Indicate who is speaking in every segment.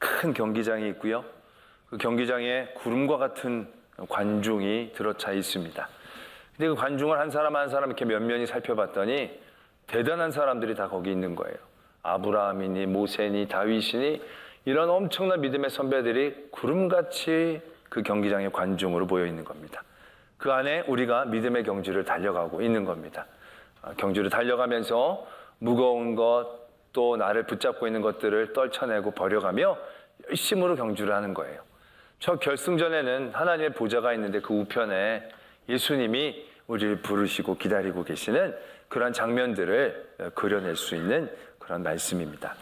Speaker 1: 큰 경기장이 있고요. 그 경기장에 구름과 같은 관중이 들어차 있습니다. 근데 그 관중을 한 사람 한 사람 이렇게 면면히 살펴봤더니 대단한 사람들이 다 거기 있는 거예요. 아브라함이니 모세니 다윗이니 이런 엄청난 믿음의 선배들이 구름같이 그 경기장의 관중으로 모여 있는 겁니다. 그 안에 우리가 믿음의 경주를 달려가고 있는 겁니다. 경주를 달려가면서 무거운 것, 또 나를 붙잡고 있는 것들을 떨쳐내고 버려가며 열심으로 경주를 하는 거예요. 저 결승전에는 하나님의 보좌가 있는데 그 우편에 예수님이 우리를 부르시고 기다리고 계시는 그런 장면들을 그려낼 수 있는 그런 말씀입니다.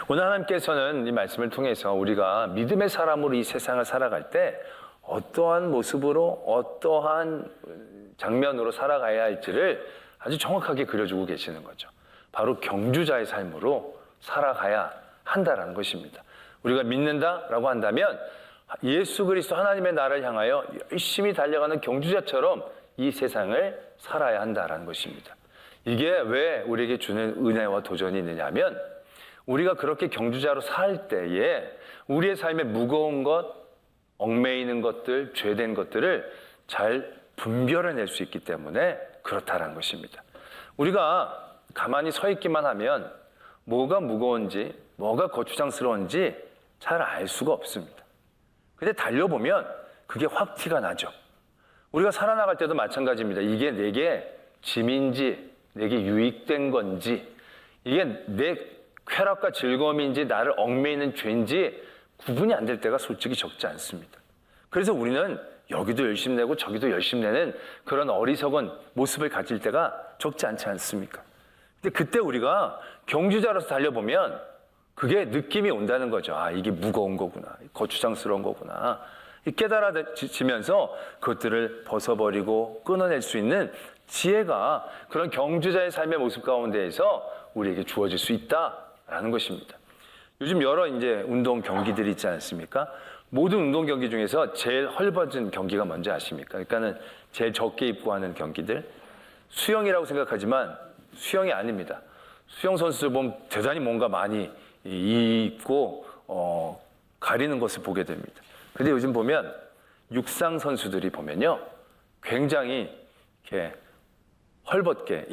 Speaker 1: 오늘 하나님께서는 이 말씀을 통해서 우리가 믿음의 사람으로 이 세상을 살아갈 때 어떠한 모습으로 어떠한 장면으로 살아가야 할지를 아주 정확하게 그려주고 계시는 거죠. 바로 경주자의 삶으로 살아가야 한다라는 것입니다. 우리가 믿는다라고 한다면 예수 그리스도 하나님의 나라를 향하여 열심히 달려가는 경주자처럼 이 세상을 살아야 한다라는 것입니다. 이게 왜 우리에게 주는 은혜와 도전이 있느냐면 우리가 그렇게 경주자로 살 때에 우리의 삶에 무거운 것, 얽매이는 것들, 죄된 것들을 잘 분별해낼 수 있기 때문에 그렇다라는 것입니다. 우리가 가만히 서 있기만 하면 뭐가 무거운지, 뭐가 거추장스러운지 잘 알 수가 없습니다. 근데 달려보면 그게 확 티가 나죠. 우리가 살아나갈 때도 마찬가지입니다. 이게 내게 짐인지, 내게 유익된 건지, 이게 내 쾌락과 즐거움인지, 나를 얽매이는 죄인지 구분이 안 될 때가 솔직히 적지 않습니다. 그래서 우리는 여기도 열심히 내고 저기도 열심히 내는 그런 어리석은 모습을 가질 때가 적지 않지 않습니까? 근데 그때 우리가 경주자로서 달려보면 그게 느낌이 온다는 거죠. 아, 이게 무거운 거구나. 거추장스러운 거구나. 깨달아지면서 그것들을 벗어버리고 끊어낼 수 있는 지혜가 그런 경주자의 삶의 모습 가운데에서 우리에게 주어질 수 있다라는 것입니다. 요즘 여러 이제 운동 경기들이 있지 않습니까? 모든 운동 경기 중에서 제일 헐벗은 경기가 뭔지 아십니까? 그러니까는 제일 적게 입고 하는 경기들. 수영이라고 생각하지만 수영이 아닙니다. 수영 선수들 보면 대단히 뭔가 많이 입고 가리는 것을 보게 됩니다. 근데 요즘 보면 육상 선수들이 보면요, 굉장히 이렇게 헐벗게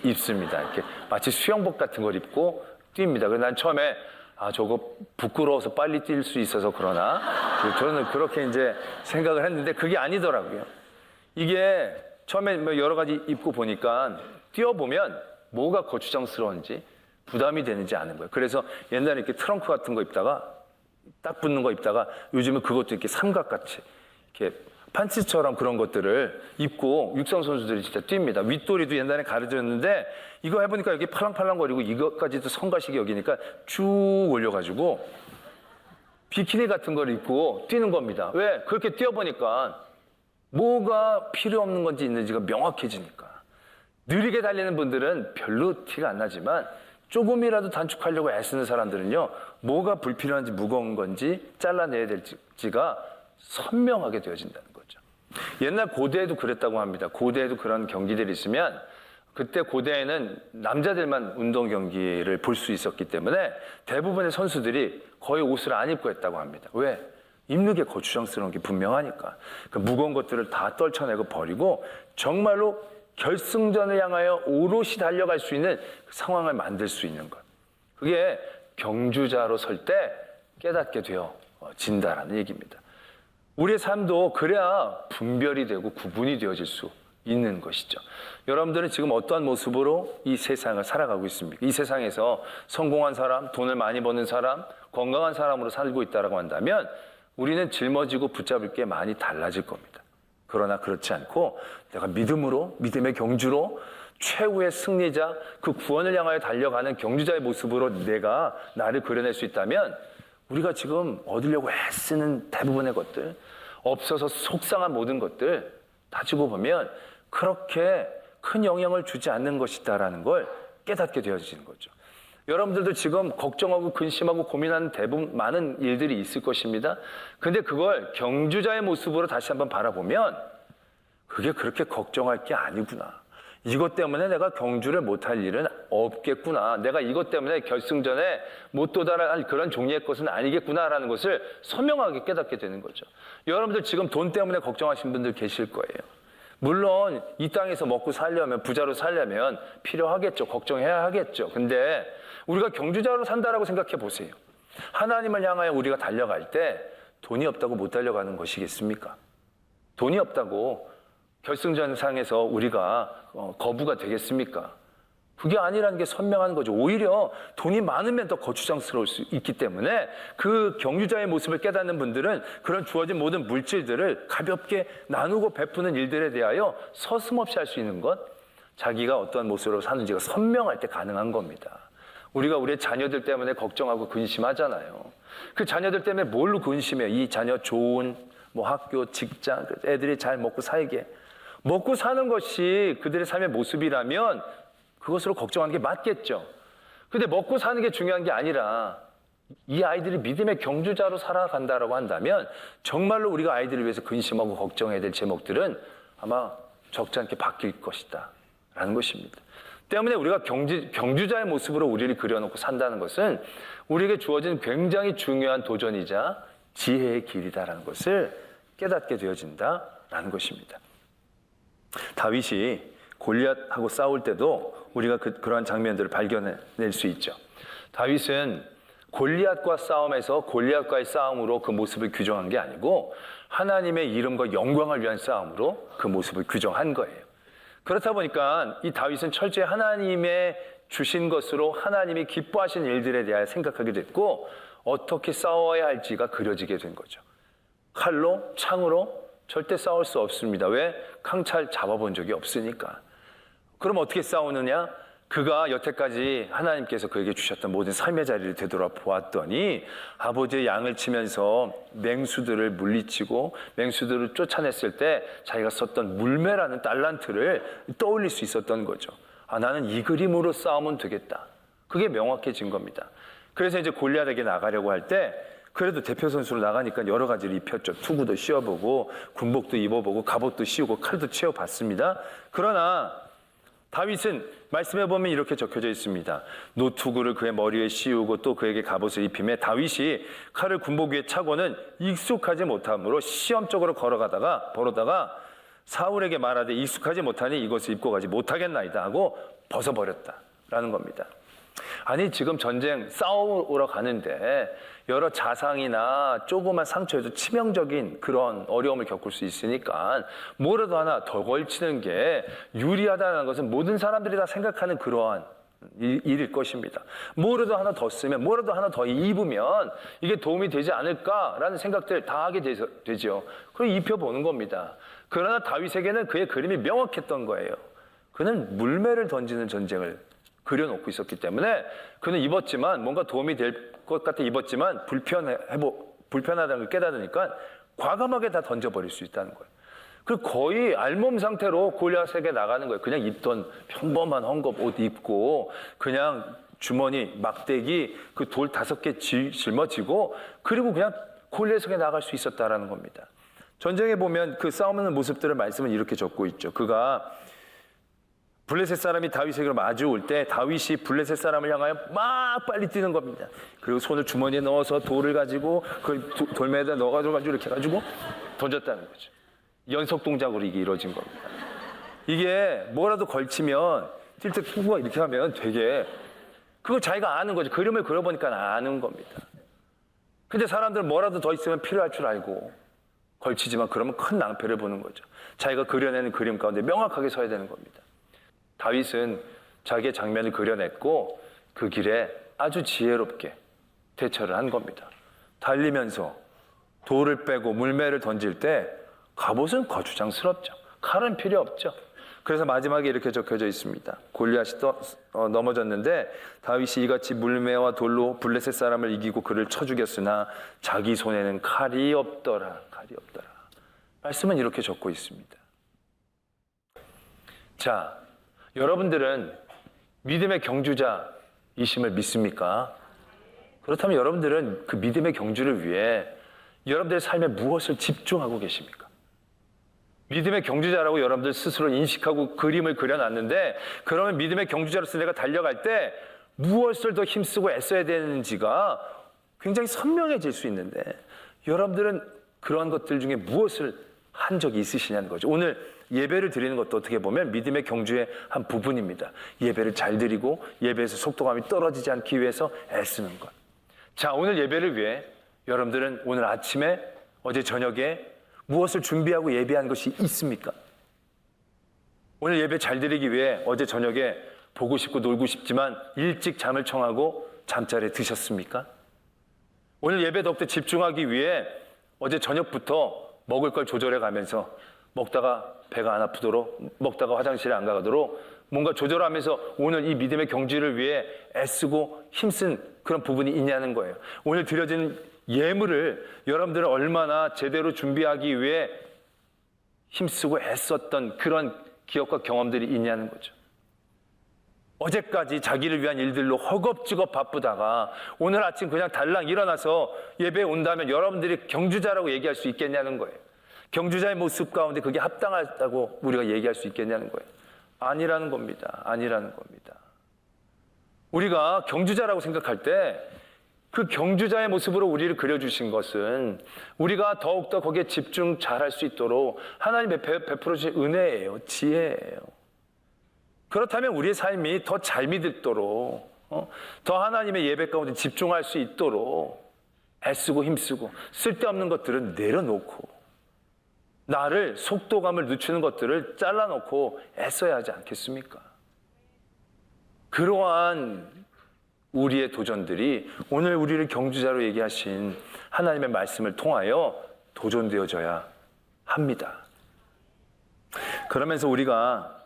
Speaker 1: 입습니다. 이렇게 마치 수영복 같은 걸 입고 뜁니다. 그래서 난 처음에 저거 부끄러워서 빨리 뛸 수 있어서 그러나 저는 그렇게 이제 생각을 했는데 그게 아니더라고요. 이게 처음에 뭐 여러 가지 입고 보니까 뛰어보면 뭐가 거추장스러운지 부담이 되는지 아는 거예요. 그래서 옛날에 이렇게 트렁크 같은 거 입다가 딱 붙는 거 입다가 요즘은 그것도 이렇게 삼각같이 이렇게 판츠처럼 그런 것들을 입고 육상 선수들이 진짜 뜁니다. 윗도리도 옛날에 가르쳐줬는데 이거 해보니까 여기 팔랑팔랑거리고 이것까지도 성가시게 여기니까 쭉 올려가지고 비키니 같은 걸 입고 뛰는 겁니다. 왜? 그렇게 뛰어보니까 뭐가 필요 없는 건지 있는지가 명확해지니까. 느리게 달리는 분들은 별로 티가 안 나지만 조금이라도 단축하려고 애쓰는 사람들은요, 뭐가 불필요한지 무거운 건지 잘라내야 될지가 선명하게 되어진다는 거죠. 옛날 고대에도 그랬다고 합니다. 고대에도 그런 경기들이 있으면 그때 고대에는 남자들만 운동 경기를 볼 수 있었기 때문에 대부분의 선수들이 거의 옷을 안 입고 했다고 합니다. 왜? 입는 게 거추장스러운 게 분명하니까. 그 무거운 것들을 다 떨쳐내고 버리고 정말로 결승전을 향하여 오롯이 달려갈 수 있는 상황을 만들 수 있는 것. 그게 경주자로 설 때 깨닫게 되어진다라는 얘기입니다. 우리의 삶도 그래야 분별이 되고 구분이 되어질 수 있는 것이죠. 여러분들은 지금 어떠한 모습으로 이 세상을 살아가고 있습니까? 이 세상에서 성공한 사람, 돈을 많이 버는 사람, 건강한 사람으로 살고 있다고 한다면 우리는 짊어지고 붙잡을 게 많이 달라질 겁니다. 그러나 그렇지 않고 내가 믿음으로, 믿음의 경주로 최후의 승리자, 그 구원을 향하여 달려가는 경주자의 모습으로 내가 나를 그려낼 수 있다면 우리가 지금 얻으려고 애쓰는 대부분의 것들, 없어서 속상한 모든 것들 따지고 보면 그렇게 큰 영향을 주지 않는 것이다라는 걸 깨닫게 되어지는 거죠. 여러분들도 지금 걱정하고 근심하고 고민하는 대부분 많은 일들이 있을 것입니다. 근데 그걸 경주자의 모습으로 다시 한번 바라보면 그게 그렇게 걱정할 게 아니구나. 이것 때문에 내가 경주를 못할 일은 없겠구나. 내가 이것 때문에 결승전에 못 도달할 그런 종류의 것은 아니겠구나라는 것을 선명하게 깨닫게 되는 거죠. 여러분들 지금 돈 때문에 걱정하신 분들 계실 거예요. 물론 이 땅에서 먹고 살려면, 부자로 살려면 필요하겠죠. 걱정해야 하겠죠. 근데 우리가 경주자로 산다라고 생각해 보세요. 하나님을 향하여 우리가 달려갈 때 돈이 없다고 못 달려가는 것이겠습니까? 돈이 없다고 결승전상에서 우리가 거부가 되겠습니까? 그게 아니라는 게 선명한 거죠. 오히려 돈이 많으면 더 거추장스러울 수 있기 때문에 그 경주자의 모습을 깨닫는 분들은 그런 주어진 모든 물질들을 가볍게 나누고 베푸는 일들에 대하여 서슴없이 할 수 있는 것, 자기가 어떤 모습으로 사는지가 선명할 때 가능한 겁니다. 우리가 우리의 자녀들 때문에 걱정하고 근심하잖아요. 그 자녀들 때문에 뭘로 근심해요? 이 자녀 좋은 학교, 직장, 애들이 잘 먹고 살게. 먹고 사는 것이 그들의 삶의 모습이라면 그것으로 걱정하는 게 맞겠죠. 근데 먹고 사는 게 중요한 게 아니라 이 아이들이 믿음의 경주자로 살아간다라고 한다면 정말로 우리가 아이들을 위해서 근심하고 걱정해야 될 제목들은 아마 적지 않게 바뀔 것이다 라는 것입니다. 때문에 우리가 경주자의 모습으로 우리를 그려놓고 산다는 것은 우리에게 주어진 굉장히 중요한 도전이자 지혜의 길이다라는 것을 깨닫게 되어진다라는 것입니다. 다윗이 골리앗하고 싸울 때도 우리가 그러한 장면들을 발견해낼 수 있죠. 다윗은 골리앗과 싸움에서 골리앗과의 싸움으로 그 모습을 규정한 게 아니고 하나님의 이름과 영광을 위한 싸움으로 그 모습을 규정한 거예요. 그렇다 보니까 이 다윗은 철저히 하나님의 주신 것으로 하나님이 기뻐하신 일들에 대하여 생각하게 됐고 어떻게 싸워야 할지가 그려지게 된 거죠. 칼로, 창으로 절대 싸울 수 없습니다. 왜? 강찰 잡아본 적이 없으니까. 그럼 어떻게 싸우느냐? 그가 여태까지 하나님께서 그에게 주셨던 모든 삶의 자리를 되돌아보았더니 아버지의 양을 치면서 맹수들을 물리치고 맹수들을 쫓아냈을 때 자기가 썼던 물매라는 달란트를 떠올릴 수 있었던 거죠. 나는 이 그림으로 싸우면 되겠다. 그게 명확해진 겁니다. 그래서 이제 골리앗에게 나가려고 할 때 그래도 대표 선수로 나가니까 여러 가지를 입혔죠. 투구도 씌워보고 군복도 입어보고 갑옷도 씌우고 칼도 채워봤습니다. 그러나 다윗은 말씀해 보면 이렇게 적혀져 있습니다. 노투구를 그의 머리에 씌우고 또 그에게 갑옷을 입히매 다윗이 칼을 군복 위에 차고는 익숙하지 못함으로 시험적으로 벌어다가 사울에게 말하되 익숙하지 못하니 이것을 입고 가지 못하겠나이다 하고 벗어버렸다라는 겁니다. 아니 지금 전쟁 싸우러 가는데 여러 자상이나 조그만 상처에도 치명적인 그런 어려움을 겪을 수 있으니까 뭐라도 하나 더 걸치는 게 유리하다는 것은 모든 사람들이 다 생각하는 그러한 일일 것입니다. 뭐라도 하나 더 쓰면, 뭐라도 하나 더 입으면 이게 도움이 되지 않을까라는 생각들 다 하게 되죠. 그걸 입혀보는 겁니다. 그러나 다윗에게는 그의 그림이 명확했던 거예요. 그는 물매를 던지는 전쟁을 그려놓고 있었기 때문에 그는 입었지만 뭔가 도움이 될 것 같아 입었지만 불편하다는 걸 깨달으니까 과감하게 다 던져버릴 수 있다는 거예요. 그리고 거의 알몸 상태로 골리앗에게 나가는 거예요. 그냥 입던 평범한 헝겊 옷 입고 그냥 주머니, 막대기 그 돌 5개 짊어지고 그리고 그냥 골리앗에게 나갈 수 있었다라는 겁니다. 전쟁에 보면 그 싸우는 모습들을 말씀은 이렇게 적고 있죠. 그가 블레셋 사람이 다윗에게 마주올 때 다윗이 블레셋 사람을 향하여 막 빨리 뛰는 겁니다. 그리고 손을 주머니에 넣어서 돌을 가지고 그 돌매에다 넣어가지고 이렇게 해가지고 던졌다는 거죠. 연속 동작으로 이게 이루어진 겁니다. 이게 뭐라도 걸치면 뛸 때 투구가 이렇게 하면 되게 그거 자기가 아는 거죠. 그림을 그려보니까 아는 겁니다. 근데 사람들은 뭐라도 더 있으면 필요할 줄 알고 걸치지만 그러면 큰 낭패를 보는 거죠. 자기가 그려내는 그림 가운데 명확하게 서야 되는 겁니다. 다윗은 자기의 장면을 그려냈고 그 길에 아주 지혜롭게 대처를 한 겁니다. 달리면서 돌을 빼고 물매를 던질 때 갑옷은 거추장스럽죠. 칼은 필요 없죠. 그래서 마지막에 이렇게 적혀져 있습니다. 골리앗이 넘어졌는데 다윗이 이같이 물매와 돌로 블레셋 사람을 이기고 그를 쳐 죽였으나 자기 손에는 칼이 없더라. 말씀은 이렇게 적고 있습니다. 자, 여러분들은 믿음의 경주자이심을 믿습니까? 그렇다면 여러분들은 그 믿음의 경주를 위해 여러분들의 삶에 무엇을 집중하고 계십니까? 믿음의 경주자라고 여러분들 스스로 인식하고 그림을 그려놨는데, 그러면 믿음의 경주자로서 내가 달려갈 때 무엇을 더 힘쓰고 애써야 되는지가 굉장히 선명해질 수 있는데, 여러분들은 그러한 것들 중에 무엇을 한 적이 있으시냐는 거죠. 오늘 예배를 드리는 것도 어떻게 보면 믿음의 경주의 한 부분입니다. 예배를 잘 드리고 예배에서 속도감이 떨어지지 않기 위해서 애쓰는 것. 자, 오늘 예배를 위해 여러분들은 오늘 아침에, 어제 저녁에 무엇을 준비하고 예배한 것이 있습니까? 오늘 예배 잘 드리기 위해 어제 저녁에 보고 싶고 놀고 싶지만 일찍 잠을 청하고 잠자리에 드셨습니까? 오늘 예배 더욱더 집중하기 위해 어제 저녁부터 먹을 걸 조절해 가면서 먹다가 배가 안 아프도록, 먹다가 화장실에 안 가도록 뭔가 조절하면서 오늘 이 믿음의 경주를 위해 애쓰고 힘쓴 그런 부분이 있냐는 거예요. 오늘 드려진 예물을 여러분들은 얼마나 제대로 준비하기 위해 힘쓰고 애썼던 그런 기억과 경험들이 있냐는 거죠. 어제까지 자기를 위한 일들로 허겁지겁 바쁘다가 오늘 아침 그냥 달랑 일어나서 예배에 온다면 여러분들이 경주자라고 얘기할 수 있겠냐는 거예요. 경주자의 모습 가운데 그게 합당하다고 우리가 얘기할 수 있겠냐는 거예요. 아니라는 겁니다. 아니라는 겁니다. 우리가 경주자라고 생각할 때 그 경주자의 모습으로 우리를 그려주신 것은 우리가 더욱더 거기에 집중 잘할 수 있도록 하나님이 베풀어 주신 은혜예요. 지혜예요. 그렇다면 우리의 삶이 더 잘 믿도록, 더 하나님의 예배 가운데 집중할 수 있도록 애쓰고 힘쓰고 쓸데없는 것들은 내려놓고 나를 속도감을 늦추는 것들을 잘라놓고 애써야 하지 않겠습니까? 그러한 우리의 도전들이 오늘 우리를 경주자로 얘기하신 하나님의 말씀을 통하여 도전되어져야 합니다. 그러면서 우리가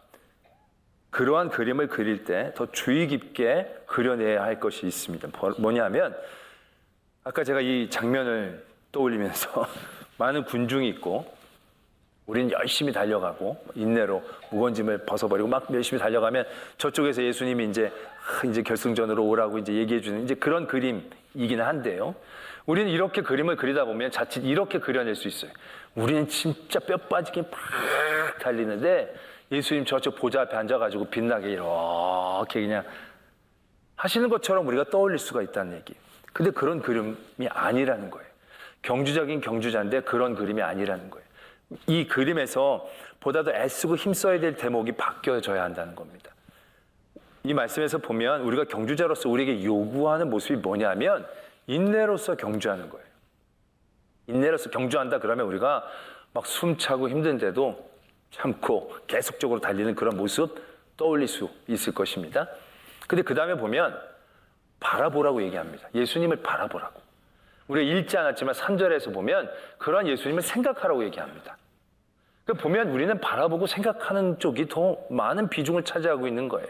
Speaker 1: 그러한 그림을 그릴 때 더 주의 깊게 그려내야 할 것이 있습니다. 뭐냐면 아까 제가 이 장면을 떠올리면서 많은 군중이 있고 우리는 열심히 달려가고 인내로 무거운 짐을 벗어버리고 막 열심히 달려가면 저쪽에서 예수님이 이제 결승전으로 오라고 이제 얘기해 주는 이제 그런 그림이긴 한데요. 우리는 이렇게 그림을 그리다 보면 자칫 이렇게 그려낼 수 있어요. 우리는 진짜 뼈 빠지게 막 달리는데 예수님 저쪽 보좌 앞에 앉아가지고 빛나게 이렇게 그냥 하시는 것처럼 우리가 떠올릴 수가 있다는 얘기. 근데 그런 그림이 아니라는 거예요. 경주적인 경주자인데 그런 그림이 아니라는 거예요. 이 그림에서 보다 더 애쓰고 힘써야 될 대목이 바뀌어져야 한다는 겁니다. 이 말씀에서 보면 우리가 경주자로서 우리에게 요구하는 모습이 뭐냐면 인내로서 경주하는 거예요. 인내로서 경주한다 그러면 우리가 막 숨차고 힘든데도 참고 계속적으로 달리는 그런 모습 떠올릴 수 있을 것입니다. 근데 그 다음에 보면 바라보라고 얘기합니다. 예수님을 바라보라고. 우리가 읽지 않았지만 3절에서 보면 그러한 예수님을 생각하라고 얘기합니다. 그러니까 보면 우리는 바라보고 생각하는 쪽이 더 많은 비중을 차지하고 있는 거예요.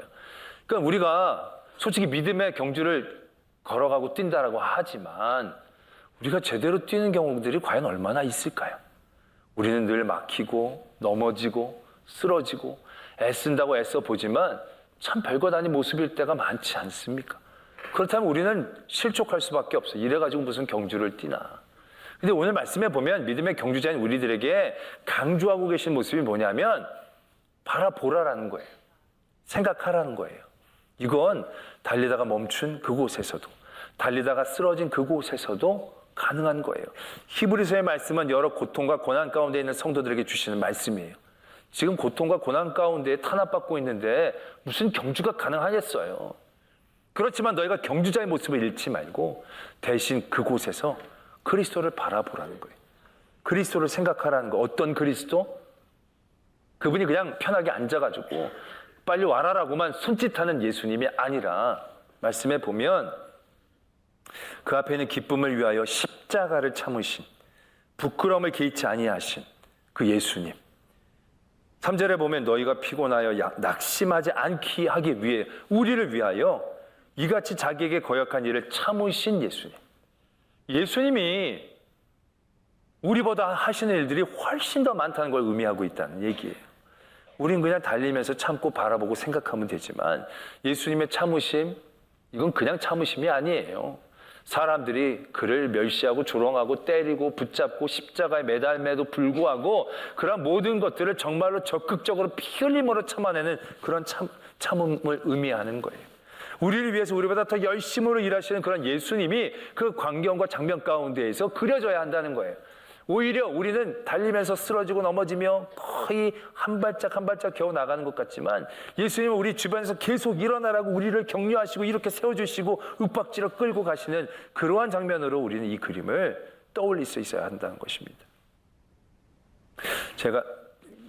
Speaker 1: 그러니까 우리가 솔직히 믿음의 경주를 걸어가고 뛴다라고 하지만 우리가 제대로 뛰는 경우들이 과연 얼마나 있을까요? 우리는 늘 막히고 넘어지고 쓰러지고 애쓴다고 애써 보지만 참 별것 아닌 모습일 때가 많지 않습니까? 그렇다면 우리는 실족할 수밖에 없어요. 이래가지고 무슨 경주를 뛰나. 근데 오늘 말씀에 보면 믿음의 경주자인 우리들에게 강조하고 계신 모습이 뭐냐면 바라보라라는 거예요. 생각하라는 거예요. 이건 달리다가 멈춘 그곳에서도 달리다가 쓰러진 그곳에서도 가능한 거예요. 히브리서의 말씀은 여러 고통과 고난 가운데 있는 성도들에게 주시는 말씀이에요. 지금 고통과 고난 가운데 탄압받고 있는데 무슨 경주가 가능하겠어요? 그렇지만 너희가 경주자의 모습을 잃지 말고 대신 그곳에서 그리스도를 바라보라는 거예요. 그리스도를 생각하라는 거. 어떤 그리스도? 그분이 그냥 편하게 앉아가지고 빨리 와라라고만 손짓하는 예수님이 아니라 말씀에 보면 그 앞에 있는 기쁨을 위하여 십자가를 참으신 부끄러움을 개의치 아니하신 그 예수님. 3절에 보면 너희가 피곤하여 낙심하지 않게 하기 위해 우리를 위하여 이같이 자기에게 거역한 일을 참으신 예수님. 예수님이 우리보다 하시는 일들이 훨씬 더 많다는 걸 의미하고 있다는 얘기예요. 우린 그냥 달리면서 참고 바라보고 생각하면 되지만 예수님의 참으심, 이건 그냥 참으심이 아니에요. 사람들이 그를 멸시하고 조롱하고 때리고 붙잡고 십자가에 매달매도 불구하고 그런 모든 것들을 정말로 적극적으로 피 흘림으로 참아내는 그런 참음을 의미하는 거예요. 우리를 위해서 우리보다 더 열심으로 일하시는 그런 예수님이 그 광경과 장면 가운데에서 그려져야 한다는 거예요. 오히려 우리는 달리면서 쓰러지고 넘어지며 거의 한 발짝 한 발짝 겨우 나가는 것 같지만 예수님은 우리 주변에서 계속 일어나라고 우리를 격려하시고 이렇게 세워주시고 윽박지러 끌고 가시는 그러한 장면으로 우리는 이 그림을 떠올릴 수 있어야 한다는 것입니다. 제가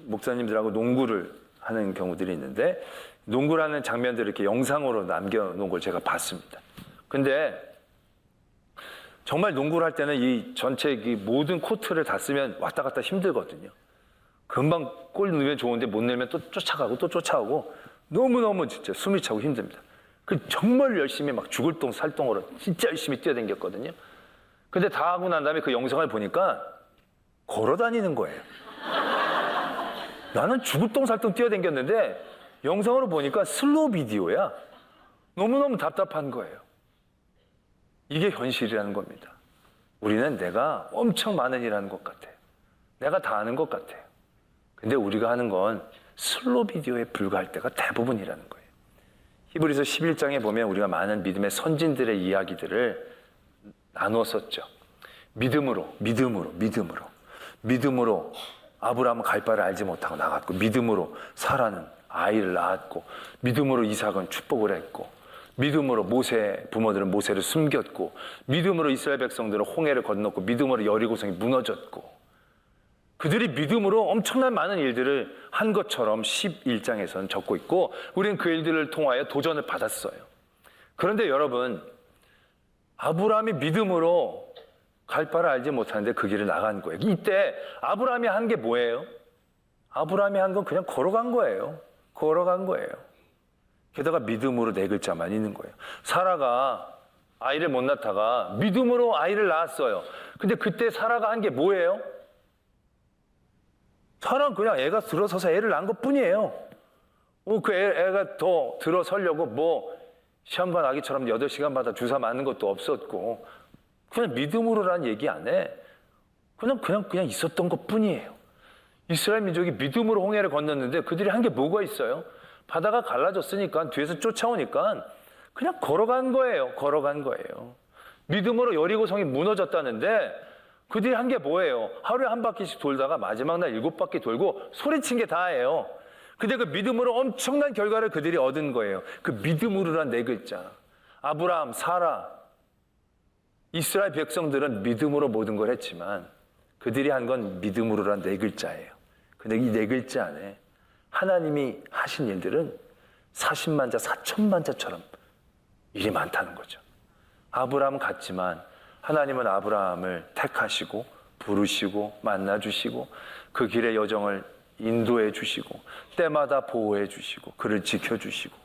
Speaker 1: 목사님들하고 농구를 하는 경우들이 있는데 농구를 하는 장면들을 이렇게 영상으로 남겨놓은 걸 제가 봤습니다. 근데 정말 농구를 할 때는 이 전체 모든 코트를 다 쓰면 왔다 갔다 힘들거든요. 금방 골 넣으면 좋은데 못 넣으면 또 쫓아가고 또 쫓아오고 너무너무 진짜 숨이 차고 힘듭니다. 그 정말 열심히 막 죽을 똥 살똥으로 진짜 열심히 뛰어다녔거든요. 근데 다 하고 난 다음에 그 영상을 보니까 걸어 다니는 거예요. 나는 죽을 똥 살똥 뛰어다녔는데 영상으로 보니까 슬로우 비디오야. 너무너무 답답한 거예요. 이게 현실이라는 겁니다. 우리는 내가 엄청 많은 일 하는 것 같아요. 내가 다 아는 것 같아요. 근데 우리가 하는 건 슬로우 비디오에 불과할 때가 대부분이라는 거예요. 히브리서 11장에 보면 우리가 많은 믿음의 선진들의 이야기들을 나누었었죠. 믿음으로 아브라함은 갈 바를 알지 못하고 나갔고, 믿음으로 사라는 아이를 낳았고, 믿음으로 이삭은 축복을 했고, 믿음으로 모세 부모들은 모세를 숨겼고, 믿음으로 이스라엘 백성들은 홍해를 건넜고, 믿음으로 여리고성이 무너졌고, 그들이 믿음으로 엄청난 많은 일들을 한 것처럼 11장에서는 적고 있고, 우리는 그 일들을 통하여 도전을 받았어요. 그런데 여러분, 아브라함이 믿음으로 갈 바를 알지 못하는데 그 길을 나간 거예요. 이때 아브라함이 한 게 뭐예요? 아브라함이 한 건 그냥 걸어간 거예요. 게다가 믿음으로 네 글자만 있는 거예요. 사라가 아이를 못 낳다가 믿음으로 아이를 낳았어요. 근데 그때 사라가 한 게 뭐예요? 사라는 그냥 애가 들어서서 애를 낳은 것 뿐이에요. 그 애가 더 들어서려고 뭐 시험관 아기처럼 8시간마다 주사 맞는 것도 없었고, 그냥 믿음으로라는 얘기 안 해. 그냥 있었던 것 뿐이에요. 이스라엘 민족이 믿음으로 홍해를 건넜는데 그들이 한 게 뭐가 있어요? 바다가 갈라졌으니까, 뒤에서 쫓아오니까 그냥 걸어간 거예요. 믿음으로 여리고성이 무너졌다는데 그들이 한 게 뭐예요? 하루에 한 바퀴씩 돌다가 마지막 날 7바퀴 돌고 소리친 게 다예요. 근데 그 믿음으로 엄청난 결과를 그들이 얻은 거예요. 그 믿음으로란 네 글자. 아브라함, 사라, 이스라엘 백성들은 믿음으로 모든 걸 했지만 그들이 한 건 믿음으로란 네 글자예요. 근데 이 네 글자 안에 하나님이 하신 일들은 40만 자, 4천만 자처럼 일이 많다는 거죠. 아브라함은 갔지만 하나님은 아브라함을 택하시고 부르시고 만나주시고 그 길의 여정을 인도해 주시고 때마다 보호해 주시고 그를 지켜주시고,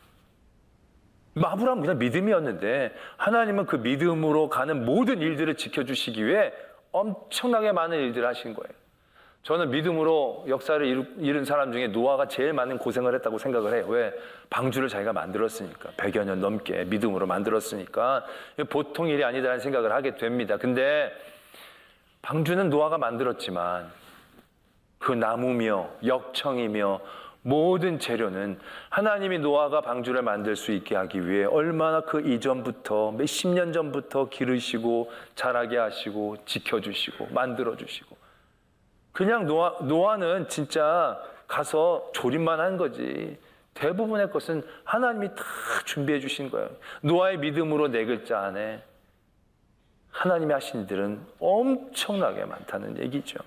Speaker 1: 아브라함은 그냥 믿음이었는데 하나님은 그 믿음으로 가는 모든 일들을 지켜주시기 위해 엄청나게 많은 일들을 하신 거예요. 저는 믿음으로 역사를 이룬 사람 중에 노아가 제일 많은 고생을 했다고 생각을 해요. 왜? 방주를 자기가 만들었으니까. 100여 년 넘게 믿음으로 만들었으니까 보통 일이 아니다라는 생각을 하게 됩니다. 근데 방주는 노아가 만들었지만 그 나무며 역청이며 모든 재료는 하나님이 노아가 방주를 만들 수 있게 하기 위해 얼마나 그 이전부터 몇십 년 전부터 기르시고 자라게 하시고 지켜주시고 만들어주시고, 그냥 노아는 진짜 가서 조립만 한 거지 대부분의 것은 하나님이 다 준비해 주신 거예요. 노아의 믿음으로 네 글자 안에 하나님이 하신 일들은 엄청나게 많다는 얘기죠.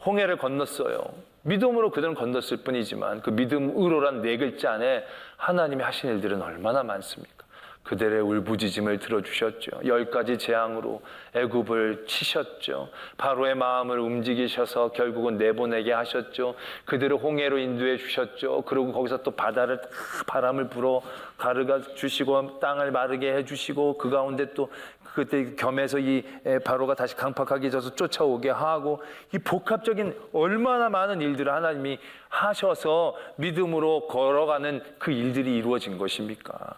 Speaker 1: 홍해를 건넜어요. 믿음으로 그들은 건넜을 뿐이지만 그 믿음으로란 네 글자 안에 하나님이 하신 일들은 얼마나 많습니까? 그들의 울부짖음을 들어주셨죠. 10가지 재앙으로 애굽을 치셨죠. 바로의 마음을 움직이셔서 결국은 내보내게 하셨죠. 그들을 홍해로 인도해 주셨죠. 그리고 거기서 또 바람을 불어 가르가 주시고 땅을 마르게 해주시고, 그 가운데 또 그때 겸해서 이 바로가 다시 강팍하게 져서 쫓아오게 하고, 이 복합적인 얼마나 많은 일들을 하나님이 하셔서 믿음으로 걸어가는 그 일들이 이루어진 것입니까?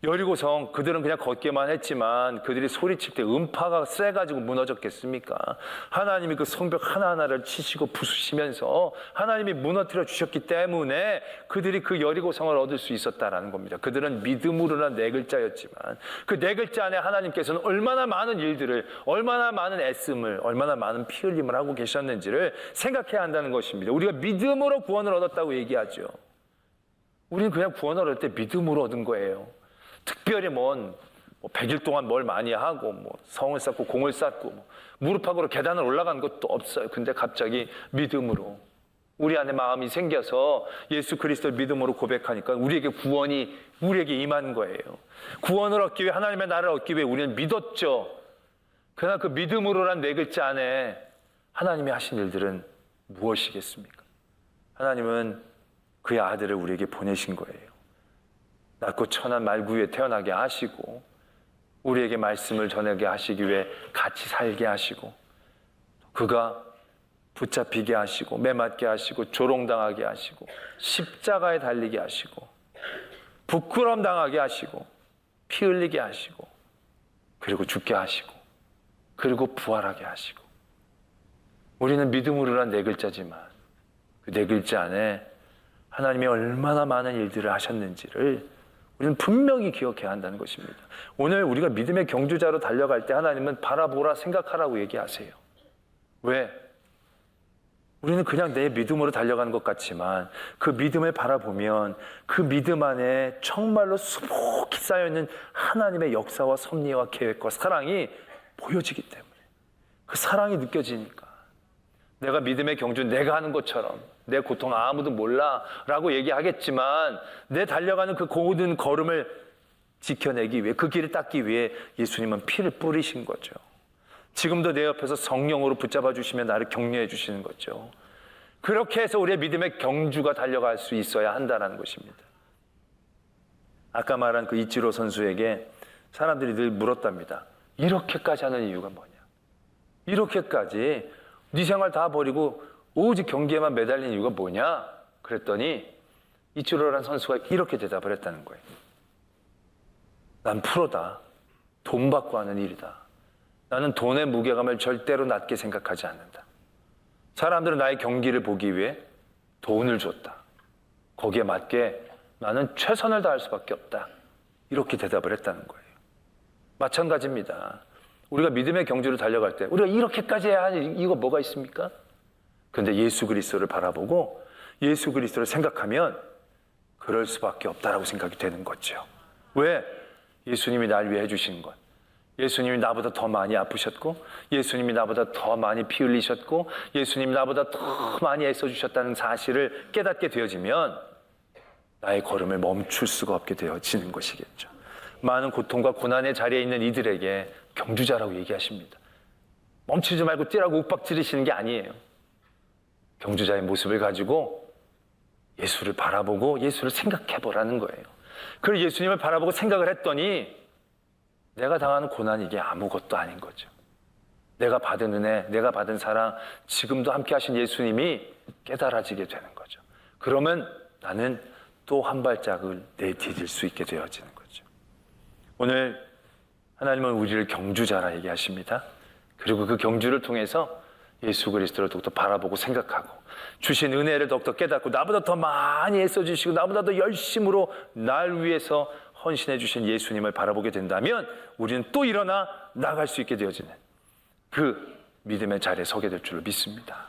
Speaker 1: 여리고성 그들은 그냥 걷기만 했지만 그들이 소리칠 때 음파가 세가지고 무너졌겠습니까? 하나님이 그 성벽 하나하나를 치시고 부수시면서 하나님이 무너뜨려 주셨기 때문에 그들이 그 여리고성을 얻을 수 있었다라는 겁니다. 그들은 믿음으로란 네 글자였지만 그 네 글자 안에 하나님께서는 얼마나 많은 일들을, 얼마나 많은 애씀을, 얼마나 많은 피 흘림을 하고 계셨는지를 생각해야 한다는 것입니다. 우리가 믿음으로 구원을 얻었다고 얘기하죠. 우리는 그냥 구원을 얻을 때 믿음으로 얻은 거예요. 특별히 100일 동안 뭘 많이 하고 성을 쌓고 공을 쌓고 무릎팍으로 계단을 올라간 것도 없어요. 근데 갑자기 믿음으로 우리 안에 마음이 생겨서 예수 그리스도를 믿음으로 고백하니까 우리에게 구원이 우리에게 임한 거예요. 구원을 얻기 위해, 하나님의 나라를 얻기 위해 우리는 믿었죠. 그러나 그 믿음으로란 네 글자 안에 하나님이 하신 일들은 무엇이겠습니까? 하나님은 그의 아들을 우리에게 보내신 거예요. 낮고 천한 말구 위에 태어나게 하시고 우리에게 말씀을 전하게 하시기 위해 같이 살게 하시고 그가 붙잡히게 하시고 매맞게 하시고 조롱당하게 하시고 십자가에 달리게 하시고 부끄러움 당하게 하시고 피 흘리게 하시고 그리고 죽게 하시고 그리고 부활하게 하시고 우리는 믿음으로란 네 글자지만 그 네 글자 안에 하나님이 얼마나 많은 일들을 하셨는지를 우리는 분명히 기억해야 한다는 것입니다. 오늘 우리가 믿음의 경주자로 달려갈 때 하나님은 바라보라, 생각하라고 얘기하세요. 왜? 우리는 그냥 내 믿음으로 달려가는 것 같지만 그 믿음을 바라보면 그 믿음 안에 정말로 수북히 쌓여있는 하나님의 역사와 섭리와 계획과 사랑이 보여지기 때문에 그 사랑이 느껴지니까 내가 믿음의 경주 내가 하는 것처럼 내 고통 아무도 몰라 라고 얘기하겠지만 내 달려가는 그 모든 걸음을 지켜내기 위해 그 길을 닦기 위해 예수님은 피를 뿌리신 거죠. 지금도 내 옆에서 성령으로 붙잡아 주시며 나를 격려해 주시는 거죠. 그렇게 해서 우리의 믿음의 경주가 달려갈 수 있어야 한다는 것입니다. 아까 말한 그 이치로 선수에게 사람들이 늘 물었답니다. 이렇게까지 하는 이유가 뭐냐? 이렇게까지 네 생활 다 버리고 오직 경기에만 매달린 이유가 뭐냐? 그랬더니 이치로라는 선수가 이렇게 대답을 했다는 거예요. 난 프로다. 돈 받고 하는 일이다. 나는 돈의 무게감을 절대로 낮게 생각하지 않는다. 사람들은 나의 경기를 보기 위해 돈을 줬다. 거기에 맞게 나는 최선을 다할 수밖에 없다. 이렇게 대답을 했다는 거예요. 마찬가지입니다. 우리가 믿음의 경주를 달려갈 때 우리가 이렇게까지 해야 하는 이유가 뭐가 있습니까? 그런데 예수 그리스도를 바라보고 예수 그리스도를 생각하면 그럴 수밖에 없다라고 생각이 되는 거죠. 왜? 예수님이 날 위해 해주신 것. 예수님이 나보다 더 많이 아프셨고 예수님이 나보다 더 많이 피 흘리셨고 예수님이 나보다 더 많이 애써주셨다는 사실을 깨닫게 되어지면 나의 걸음을 멈출 수가 없게 되어지는 것이겠죠. 많은 고통과 고난의 자리에 있는 이들에게 경주자라고 얘기하십니다. 멈추지 말고 뛰라고 윽박지르시는 게 아니에요. 경주자의 모습을 가지고 예수를 바라보고 예수를 생각해보라는 거예요. 그리고 예수님을 바라보고 생각을 했더니 내가 당하는 고난이 이게 아무것도 아닌 거죠. 내가 받은 은혜, 내가 받은 사랑, 지금도 함께 하신 예수님이 깨달아지게 되는 거죠. 그러면 나는 또 한 발짝을 내디딜 수 있게 되어지는 거죠. 오늘 하나님은 우리를 경주자라 얘기하십니다. 그리고 그 경주를 통해서 예수 그리스도를 더욱더 바라보고 생각하고 주신 은혜를 더욱더 깨닫고 나보다 더 많이 애써주시고 나보다 더 열심으로 날 위해서 헌신해 주신 예수님을 바라보게 된다면 우리는 또 일어나 나갈 수 있게 되어지는 그 믿음의 자리에 서게 될 줄로 믿습니다.